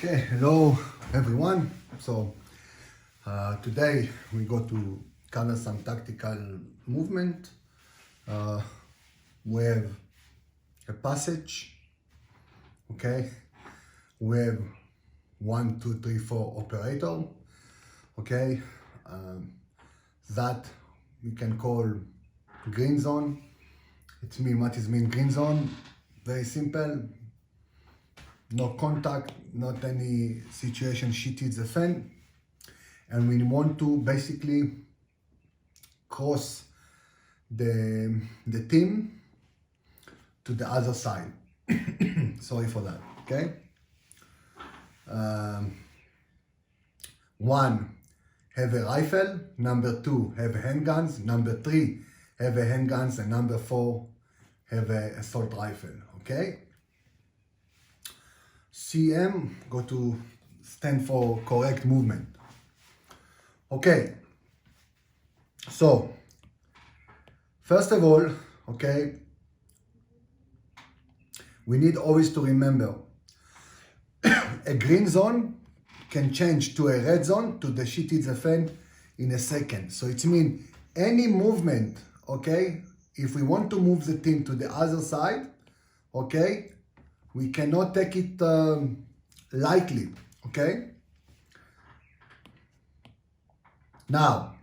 Okay, hello everyone. So today we go to kind of some tactical movement. We have a passage, okay? We have 1, 2, 3, 4 operator, okay? That we can call green zone. It's mean what is mean green zone? Very simple. No contact, not any situation shitty the fan, and we want to basically cross the team to the other side. Sorry for that. Okay. One, have a rifle. Number two, have handguns. Number three, have a handguns, and number four, have a assault rifle. Okay. CM, go to stand for correct movement. Okay, so first of all, okay, we need always to remember a green zone can change to a red zone to the shit hits the fan in a second. So it means any movement, okay, if we want to move the team to the other side, okay, we cannot take it lightly, okay? Now,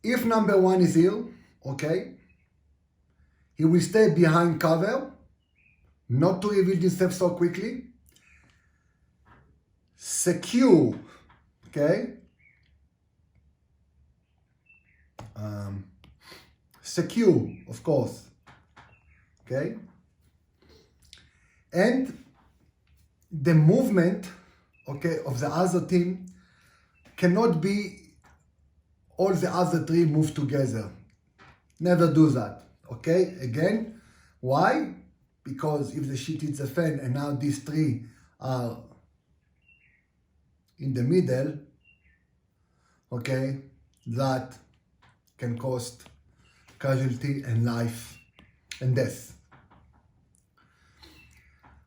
if number one is ill, okay, he will stay behind cover, not to reveal himself so quickly, secure, okay? Secure, of course. Okay, and the movement, okay, of the other team cannot be all the other three move together. Never do that. Okay, again, why? Because if the shit hits the fan and now these three are in the middle, okay, that can cost casualty and life and death.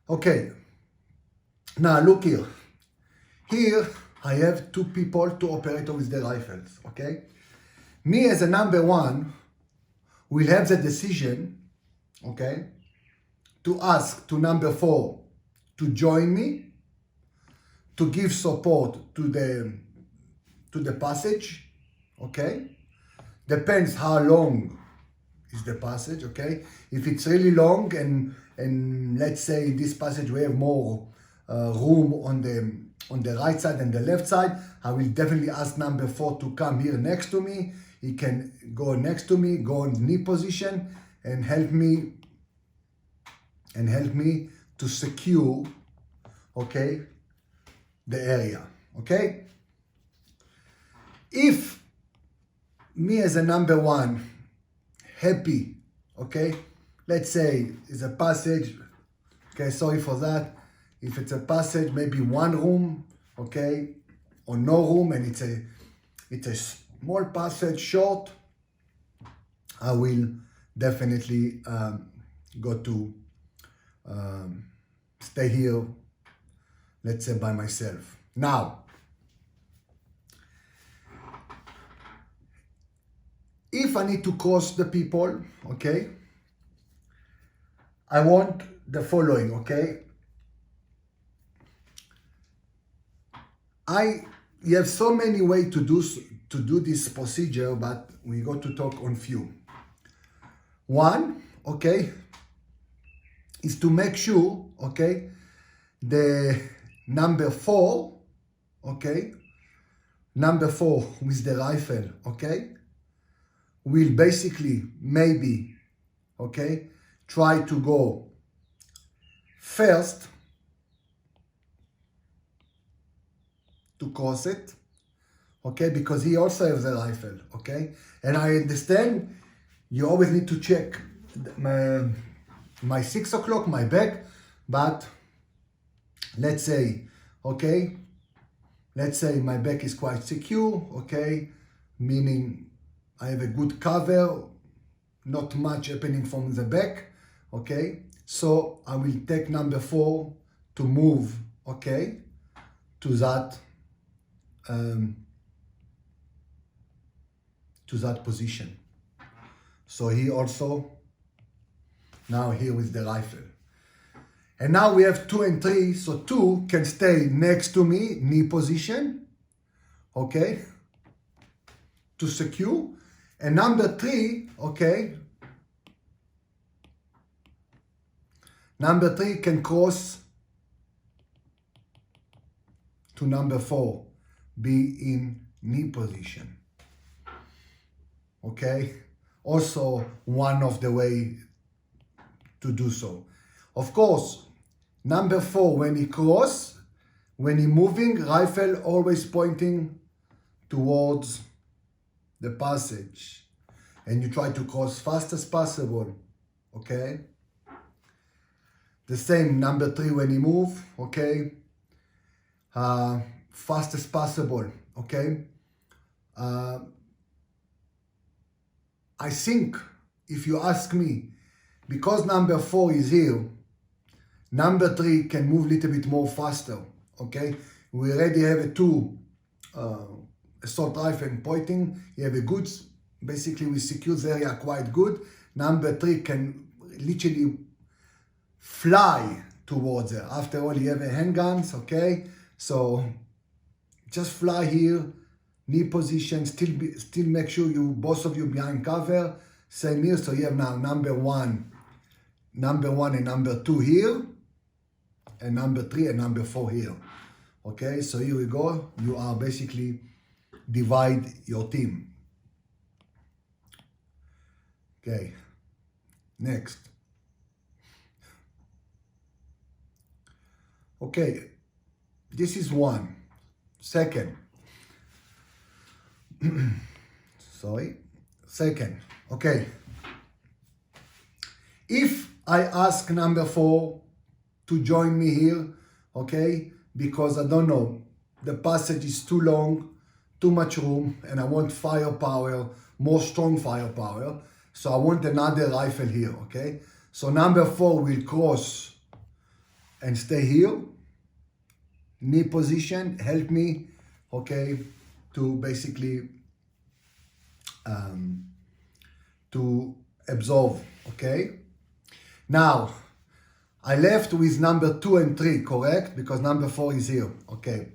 Okay, now look here. Here I have two people, two operators with the rifles, okay? Me as a number one will have the decision, okay, to ask to number four to join me, to give support to the passage, okay? Depends how long is the passage, okay? If it's really long and let's say in this passage we have more room on the right side and the left side, I will definitely ask number four to come here next to me. He can go next to me, go in knee position and help me to secure, okay, the area, okay? If me as a number one happy, okay, let's say it's a passage, okay, sorry for that. If it's a passage, maybe one room, okay, or no room, and it's a small passage, short, I will definitely go to stay here, let's say by myself. Now, if I need to cross the people, okay, I want the following, okay? You have so many ways to do this procedure, but we got to talk on few. One, okay, is to make sure, okay, the number four, okay, number four with the rifle, okay, will basically maybe, okay, try to go first to cross it, okay, because he also has a rifle, okay? And I understand you always need to check my 6 o'clock, my back, but let's say, okay, let's say my back is quite secure, okay, meaning I have a good cover, not much happening from the back, okay? So I will take number 4 to move, okay, to that position. So he also now here with the rifle. And now we have 2 and 3, so 2 can stay next to me, knee position, okay, to secure. And number 3, okay, number 3 can cross to number 4, be in knee position, okay. Also one of the way to do so. Of course, number 4, when he cross, when he moving, rifle always pointing towards the passage. And you try to cross fast as possible, okay? The same, number 3, when he move, okay? Fast as possible, okay? I think, if you ask me, because number 4 is here, number 3 can move a little bit more faster, okay? We already have a 2 assault rifle pointing. You have a good, basically we secure the area quite good. Number 3 can literally fly towards it. After all, you have a handguns, okay? So just fly here, knee position, still make sure you, both of you behind cover. Same here, so you have now number 1 and number 2 here, and number 3 and number 4 here. Okay, so here we go. You are basically divide your team. Okay, next. Okay, this is 1. Second. Sorry. Second. Okay. If I ask number 4 to join me here, okay, because I don't know, the passage is too long, too much room, and I want firepower, more strong firepower, so I want another rifle here, okay? So number 4 will cross and stay here, knee position, help me, okay, to basically to absorb, okay? Now, I left with number 2 and 3, correct? Because number 4 is here, okay?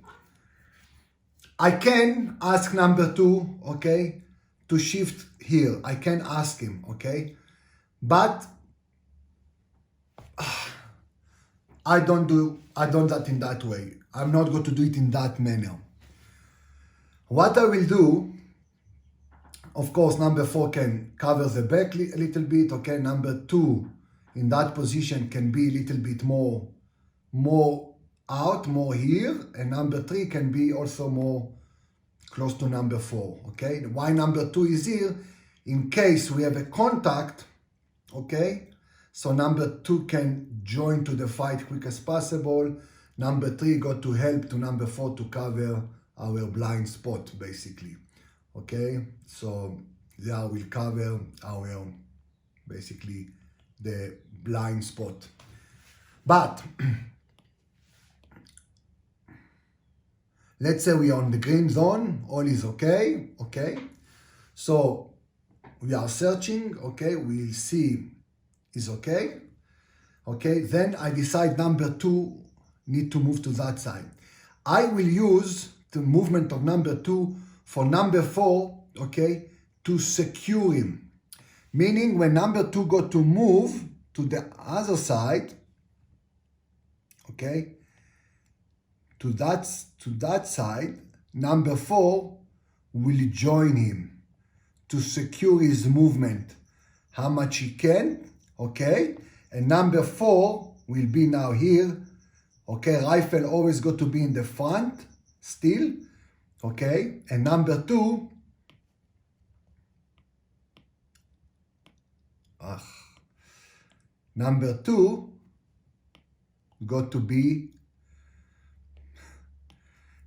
I can ask number 2, okay, to shift here. I can ask him, okay? But I don't that in that way. I'm not going to do it in that manner. What I will do, of course, number 4 can cover the back a little bit, okay? Number 2 in that position can be a little bit more out, more here, and number 3 can be also more close to number 4, okay? Why number 2 is here? In case we have a contact, okay? So number 2 can join to the fight quick as possible. Number 3 got to help to number 4 to cover our blind spot, basically, okay? So there will cover our, basically, the blind spot. But let's say we are on the green zone, all is okay, okay? So we are searching, okay? We'll see is okay, okay? Then I decide number 2 need to move to that side. I will use the movement of number 2 for number 4, okay, to secure him. Meaning when number 2 go to move to the other side, okay, to that side, number 4 will join him to secure his movement, how much he can, okay? And number 4 will be now here, okay? Rifle always got to be in the front still, okay? And number 2, number 2 got to be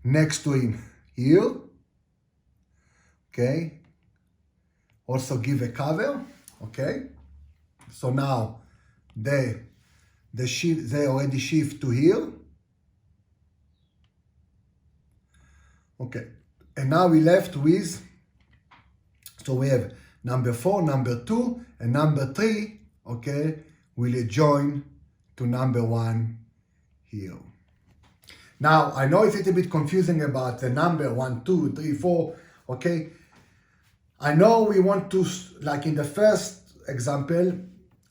next to him here, okay? Also give a cover, okay? So now the they already shift to here. Okay, and now we left with, so we have number 4, number 2, and number 3, okay, will join to number 1 here. Now, I know it's a little bit confusing about the number 1, 2, 3, 4, okay. I know we want to, like in the first example,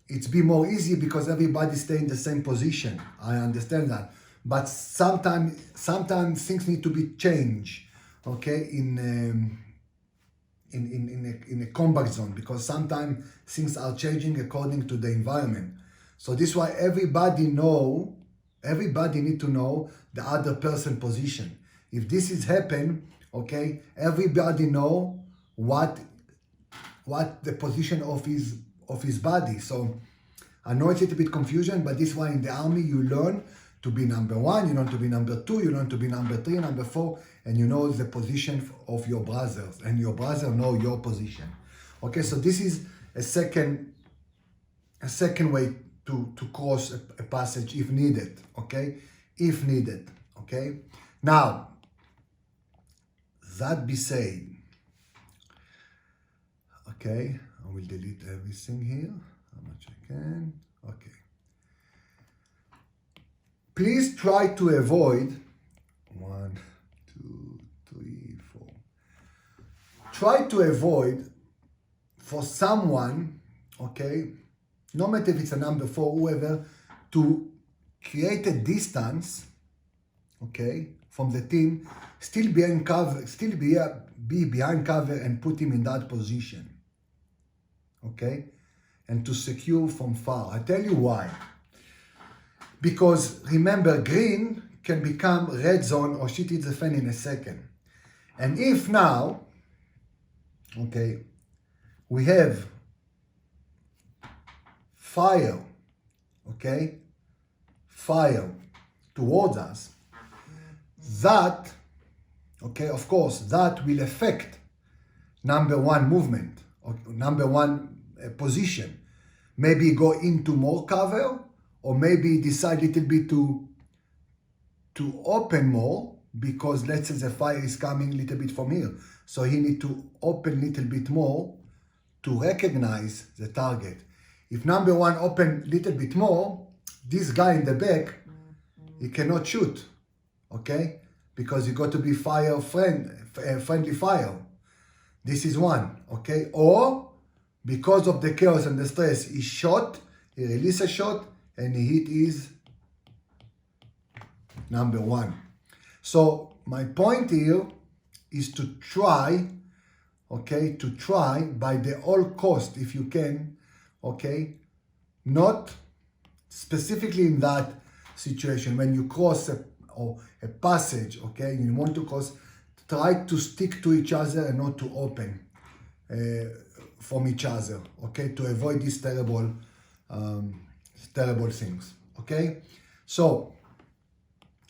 it's be more easy because everybody stay in the same position. I understand that. But sometimes things need to be changed, okay, in a combat zone, because sometimes things are changing according to the environment. So this is why everybody need to know the other person position. If this is happen, okay, everybody know what the position of his body. So I know it's a little bit confusion, but this why in the army you learn to be number 1, you learn to be number 2, you learn to be number 3, number 4, and you know the position of your brothers, and your brother know your position. Okay, so this is a second way to cross a passage if needed. Okay, if needed. Okay, now that be said, okay, I will delete everything here, how much I can. Okay. Please try to avoid 1, 2, 3, 4. Try to avoid for someone, okay, no matter if it's a number 4, whoever, to create a distance, okay, from the team, still behind cover, be behind cover and put him in that position. Okay, and to secure from far. I tell you why. Because remember, green can become red zone or shit hits the fan in a second. And if now, okay, we have fire, okay, fire towards us, that, okay, of course, that will affect number 1 movement, or number 1 position. Maybe go into more cover, or maybe decide a little bit to open more, because let's say the fire is coming a little bit from here. So he need to open a little bit more to recognize the target. If number 1 open a little bit more, this guy in the back, he cannot shoot, okay? Because you got to be friendly fire. This is 1, okay? Or because of the chaos and the stress, he shot, he released a shot, and he hit his number 1. So my point here is to try, okay, to try by the all cost, if you can, okay, not specifically in that situation, when you cross a passage, okay, you want to cross, try to stick to each other and not to open from each other, okay, to avoid these terrible things, okay? So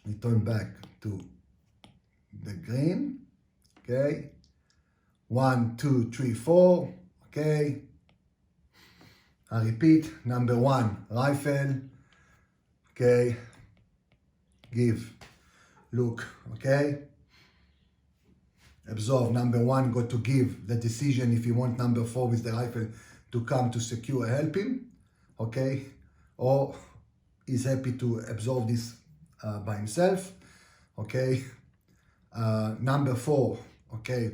we turn back to the green, okay? 1, 2, 3, 4, okay? I repeat, number 1, rifle, okay? Give, look, okay? Absorb, number 1, got to give the decision if you want number 4 with the rifle to come to secure, help him, okay? Or is happy to absorb this by himself, okay? Number 4, okay,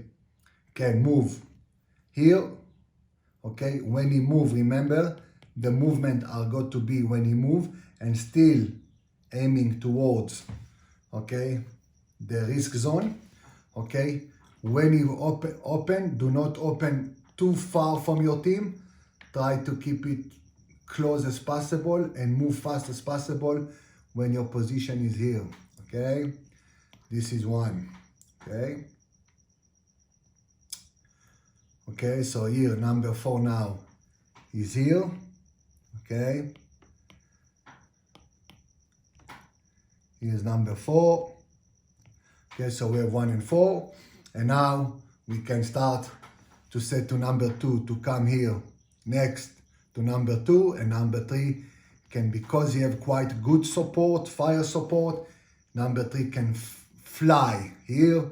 can move here, okay? When he move, remember, the movement are got to be when he move and still aiming towards, okay, the risk zone, okay? When you open, do not open too far from your team. Try to keep it close as possible and move fast as possible when your position is here, okay? This is 1, okay? Okay, so here, number 4 now is here, okay? Here's number 4. Okay, so we have 1 and 4. And now we can start to set to number 2 to come here next to number 2, and number 3 can, because you have quite good support, fire support, number 3 can fly here,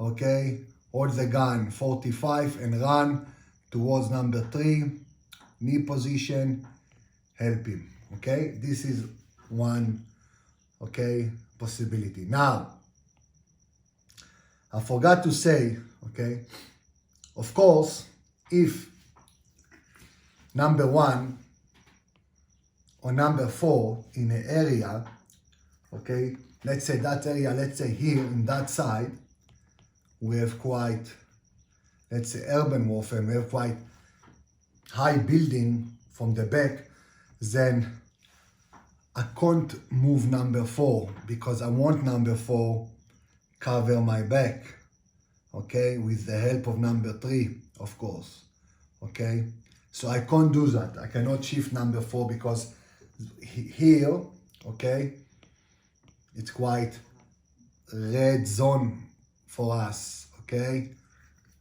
okay? Hold the gun 45 and run towards number 3, knee position, help him, okay? This is one, okay, possibility. Now, I forgot to say, okay, of course, if number 1 or number 4 in an area, okay, let's say that area, let's say here in that side, we have quite, let's say urban warfare, we have quite high building from the back, then I can't move number 4 because I want number 4 cover my back, okay, with the help of number 3, of course, okay? So I can't do that. I cannot shift number 4 because here, okay, it's quite red zone for us, okay?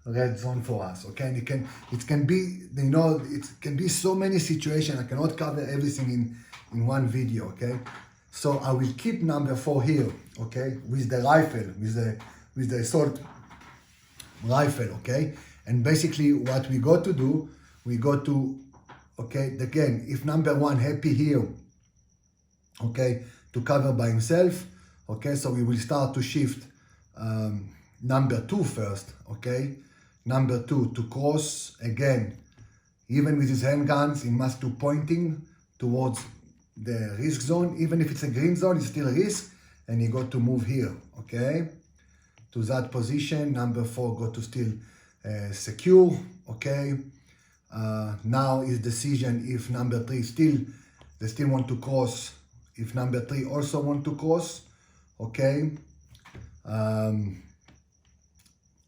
Red zone for us, okay? And it can be, you know, it can be so many situations. I cannot cover everything in one video, okay? So I will keep number 4 here, okay, with the rifle, with the assault rifle, okay? And basically what we got to do, we got to, okay, again, if number 1 happy here, okay, to cover by himself, okay, so we will start to shift number 2 first, okay? Number 2 to cross again, even with his handguns, he must do pointing towards the risk zone. Even if it's a green zone, it's still a risk, and he got to move here, okay, to that position. Number 4 got to still secure, okay. Now is decision if number 3 they still want to cross, if number 3 also want to cross, okay.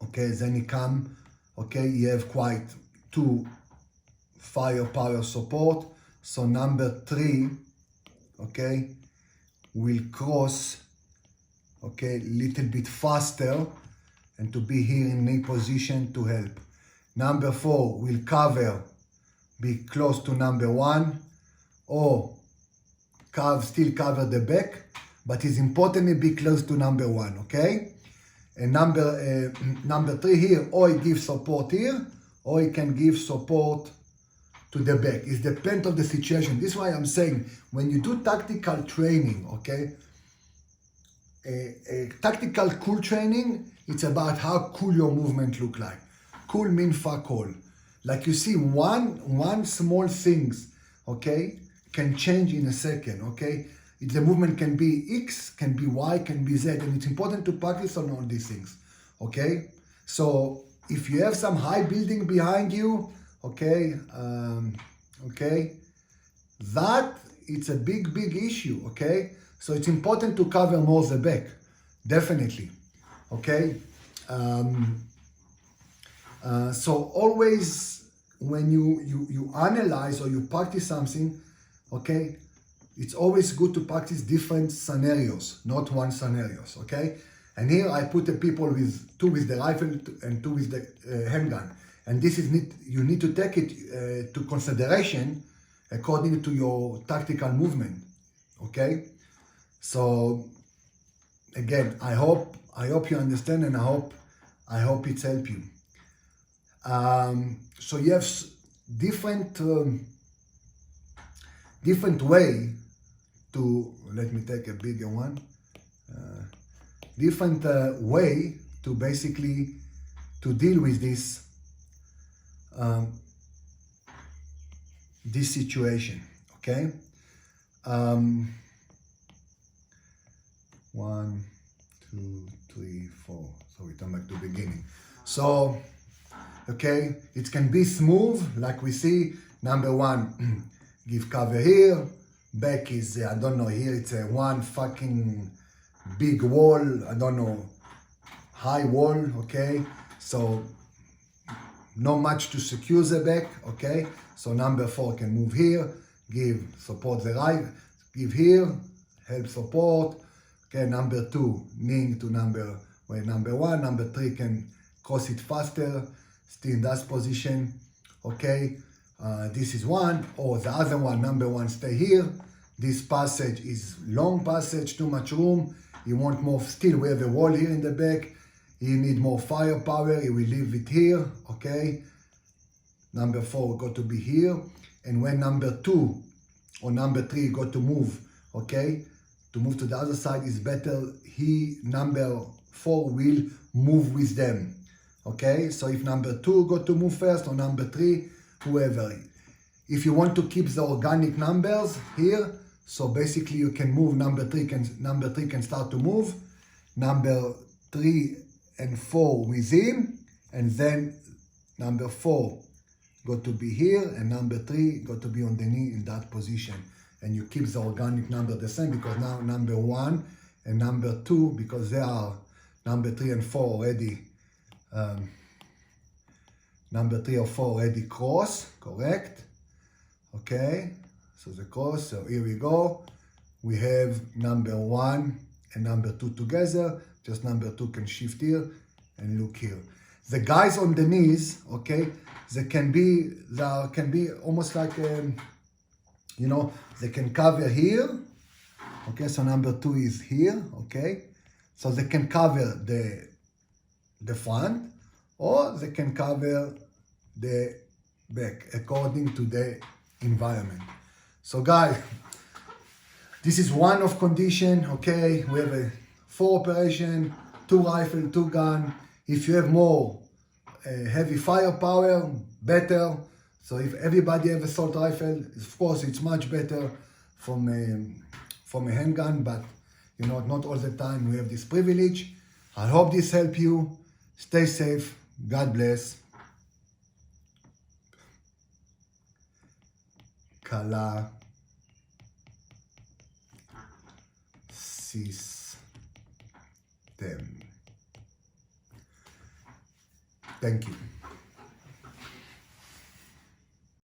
Okay, then he come, okay, you have quite 2 firepower support, so number 3, okay, will cross, okay, little bit faster and to be here in knee position to help. Number 4 will cover, be close to number 1, or still cover the back, but it's important to be close to number 1, okay? And number 3 here, or he gives support here, or he can give support to the back. It depends on the situation. This is why I'm saying, when you do tactical training, okay, a tactical cool training, it's about how cool your movement look like. Cool mean fuck all. Like you see, one small things, okay, can change in a second, okay? The movement can be X, can be Y, can be Z, and it's important to practice on all these things, okay? So if you have some high building behind you, okay, that it's a big issue, okay? So it's important to cover more the back, definitely, okay? So always when you analyze or you practice something, okay, it's always good to practice different scenarios, not one scenarios, okay? And here I put the people with 2 with the rifle and 2 with the handgun. And this is you need to take it to consideration according to your tactical movement, okay? So again, I hope you understand, and I hope it's helped you. So you have different way to, let me take a bigger one, different way to basically to deal with this this situation, okay? 1, 2, 3, 4. So we come back to the beginning. So, okay, it can be smooth, like we see. Number 1, give cover here. Back is, I don't know, here it's a one fucking big wall, I don't know, high wall, okay? So, not much to secure the back, okay? So number 4 can move here, give support the right, give here, help support. Okay, number 2, ning to number 1. Number 3 can cross it faster, stay in that position, okay? This is 1, or the other one, number 1 stay here, This passage is long passage, too much room. You want more, still we have a wall here in the back. You need more firepower, you will leave it here, okay? Number 4 got to be here. And when number 2 or number 3 got to move, okay? To move to the other side is better. Number 4 will move with them, okay? So if number 2 got to move first or number 3, whoever. If you want to keep the organic numbers here, so basically you can move number 3 can start to move. Number 3 and 4 with him, and then number 4 got to be here, and number 3 got to be on the knee in that position. And you keep the organic number the same, because now number 1 and number 2, because they are number 3 and 4 already, number 3 or 4 already cross, correct? Okay, so the cross, so here we go. We have number 1 and number 2 together, just number 2 can shift here, and look here. The guys on the knees, okay, they can be almost like, you know, they can cover here, okay, so number 2 is here, okay, so they can cover the front, or they can cover the back, according to the environment. So guys, this is one of condition, okay, we have a 4 operation, 2 rifle, 2 gun. If you have more heavy firepower, better. So if everybody have assault rifle, of course it's much better from a handgun, but you know, not all the time we have this privilege. I hope this helped you. Stay safe. God bless. Kalah system. Thank you.